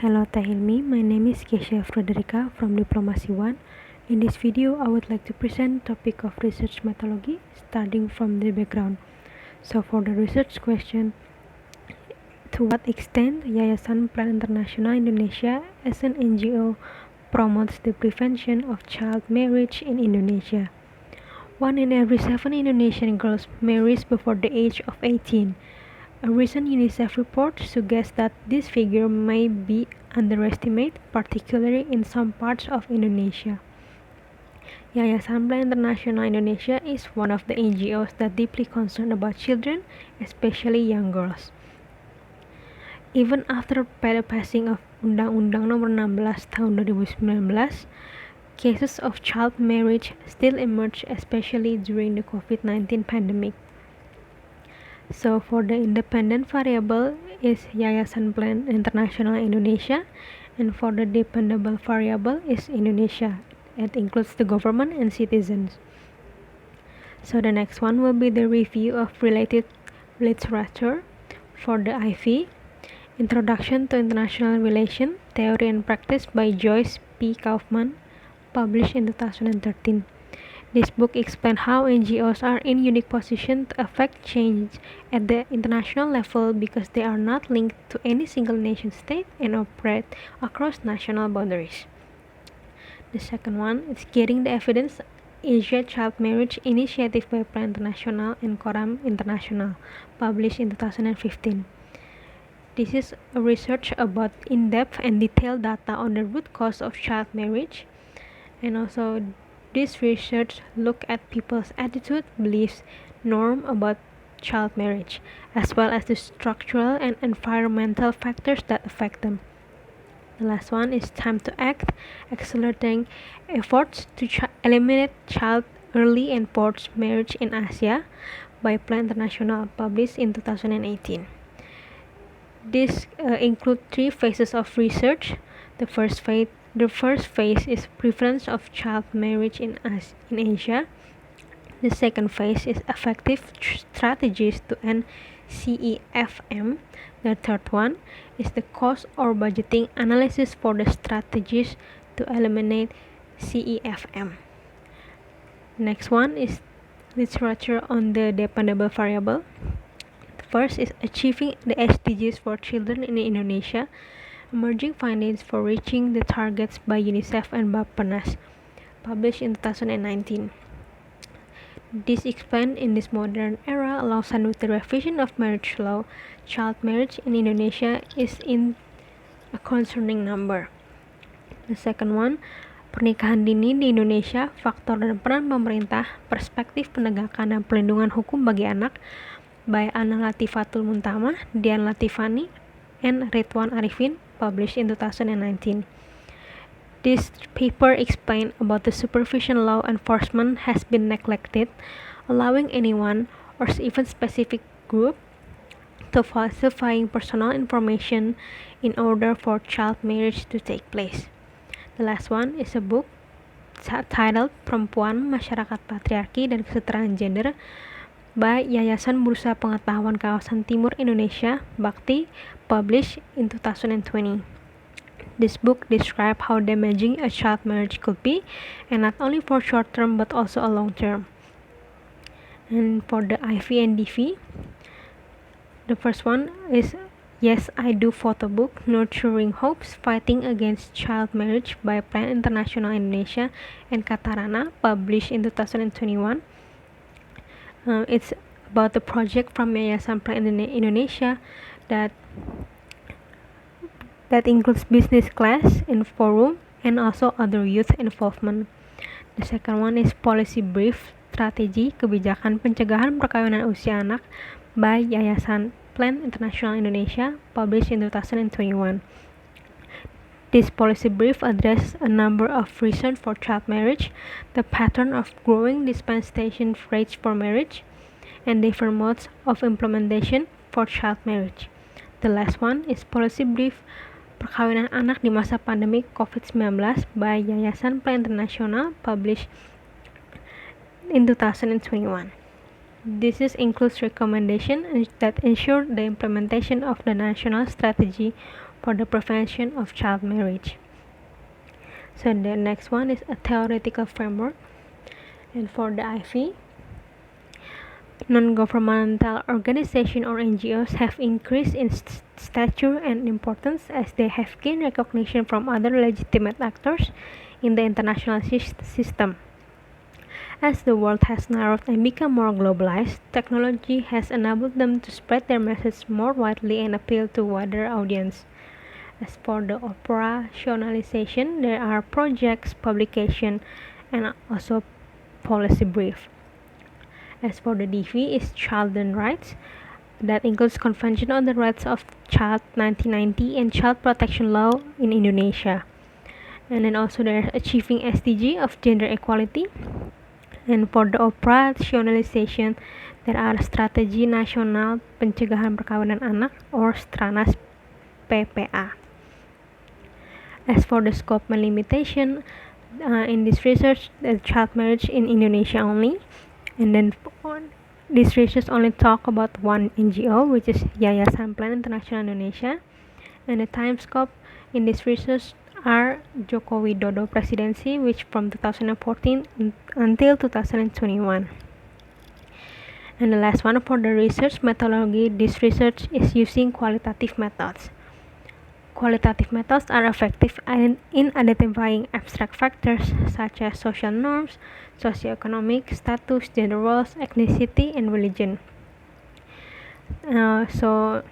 Hello Tahilmi, my name is Keisha Frederica from Diplomacy 1. In this video, I would like to present the topic of research methodology starting from the background. So for the research question, to what extent Yayasan Plan International Indonesia as an NGO promotes the prevention of child marriage in Indonesia? 1 in every 7 Indonesian girls marries before the age of 18. A recent UNICEF report suggests that this figure may be underestimated, particularly in some parts of Indonesia. Yayasan Plan International Indonesia is one of the NGOs that deeply concerned about children, especially young girls. Even after the passing of Undang-Undang Nomor 16 Tahun 2019, cases of child marriage still emerge, especially during the COVID-19 pandemic. So for the independent variable is Yayasan Plan International Indonesia, and for the dependable variable is Indonesia. It includes the government and citizens. So the next one will be the review of related literature. For the IV, Introduction to International Relations, Theory and Practice by Joyce P. Kaufman, published in 2013. This book explains how NGOs are in unique position to affect change at the international level because they are not linked to any single nation state and operate across national boundaries. The second one is Getting the Evidence, Asia Child Marriage Initiative by Plan International and Coram International, published in 2015. This is a research about in-depth and detailed data on the root cause of child marriage, and also this research look at people's attitude, beliefs, norm about child marriage, as well as the structural and environmental factors that affect them. The last one is Time to Act, Accelerating Efforts to Eliminate Child Early and Forced Marriage in Asia by Plan International, published in 2018. This includes 3 phases of research. The first phase is prevalence of child marriage in Asia. The second phase is effective strategies to end CEFM. The third one is the cost or budgeting analysis for the strategies to eliminate CEFM. Next one is literature on the dependable variable. The first is Achieving the SDGs for Children in Indonesia, Emerging Findings for Reaching the Targets by UNICEF and Bappenas, published in 2019. This explained in this modern era, alongside with the revision of marriage law, child marriage in Indonesia is in a concerning number. The second one, Pernikahan Dini di Indonesia, Faktor dan Peran Pemerintah, Perspektif Penegakan dan Perlindungan Hukum bagi Anak, by Ana Latifatul Muntama, Dian Latifani, and Ridwan Arifin, published in 2019. This paper explained about the supervision law enforcement has been neglected, allowing anyone or even specific group to falsifying personal information in order for child marriage to take place. The last one is a book titled Perempuan, Masyarakat Patriarki dan Kesetaraan Gender by Yayasan Bursa Pengetahuan Kawasan Timur Indonesia, Bakti, published in 2020. This book describes how damaging a child marriage could be, and not only for short term but also a long term. And for the IV and DV, the first one is Yes, I Do photo book, Nurturing Hopes, Fighting Against Child Marriage by Plan International Indonesia and Katarana, published in 2021. It's about the project from Yayasan Plan Indonesia that includes business class in forum and also other youth involvement. The second one is Policy Brief, Strategi Kebijakan Pencegahan Perkawinan Usia Anak by Yayasan Plan International Indonesia, published in 2021. This policy brief addresses a number of reasons for child marriage, the pattern of growing dispensation rates for marriage, and different modes of implementation for child marriage. The last one is Policy Brief, Perkawinan Anak di Masa Pandemi COVID-19 by Yayasan Plan International, published in 2021. This includes recommendations that ensure the implementation of the national strategy for the prevention of child marriage. So the next one is a theoretical framework. And for the IV, non-governmental organizations or NGOs have increased in stature and importance as they have gained recognition from other legitimate actors in the international system. As the world has narrowed and become more globalized, technology has enabled them to spread their message more widely and appeal to a wider audience. As for the operationalization, there are projects, publication, and also policy brief. As for the DV, is children rights. That includes Convention on the Rights of Child 1990 and Child Protection Law in Indonesia. And then also there's achieving SDG of gender equality. And for the operationalization, there are Strategi Nasional Pencegahan Perkawinan Anak or Stranas PPA. As for the scope and limitation, in this research, the child marriage in Indonesia only. And then this research only talk about one NGO, which is Yayasan Plan International Indonesia. And the time scope in this research are Joko Widodo presidency, which from 2014 until 2021. And the last one for the research methodology, this research is using qualitative methods. Qualitative methods are effective in identifying abstract factors such as social norms, socioeconomic status, gender roles, ethnicity, and religion. So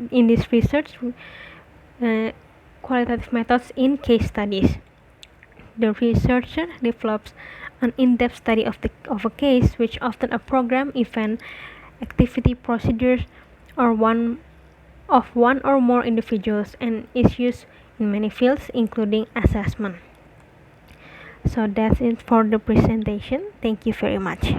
in this research, qualitative methods in case studies. The researcher develops an in-depth study of a case, which often a program, event, activity, procedures, or one or more individuals, and is used in many fields, including assessment. So that's it for the presentation. Thank you very much.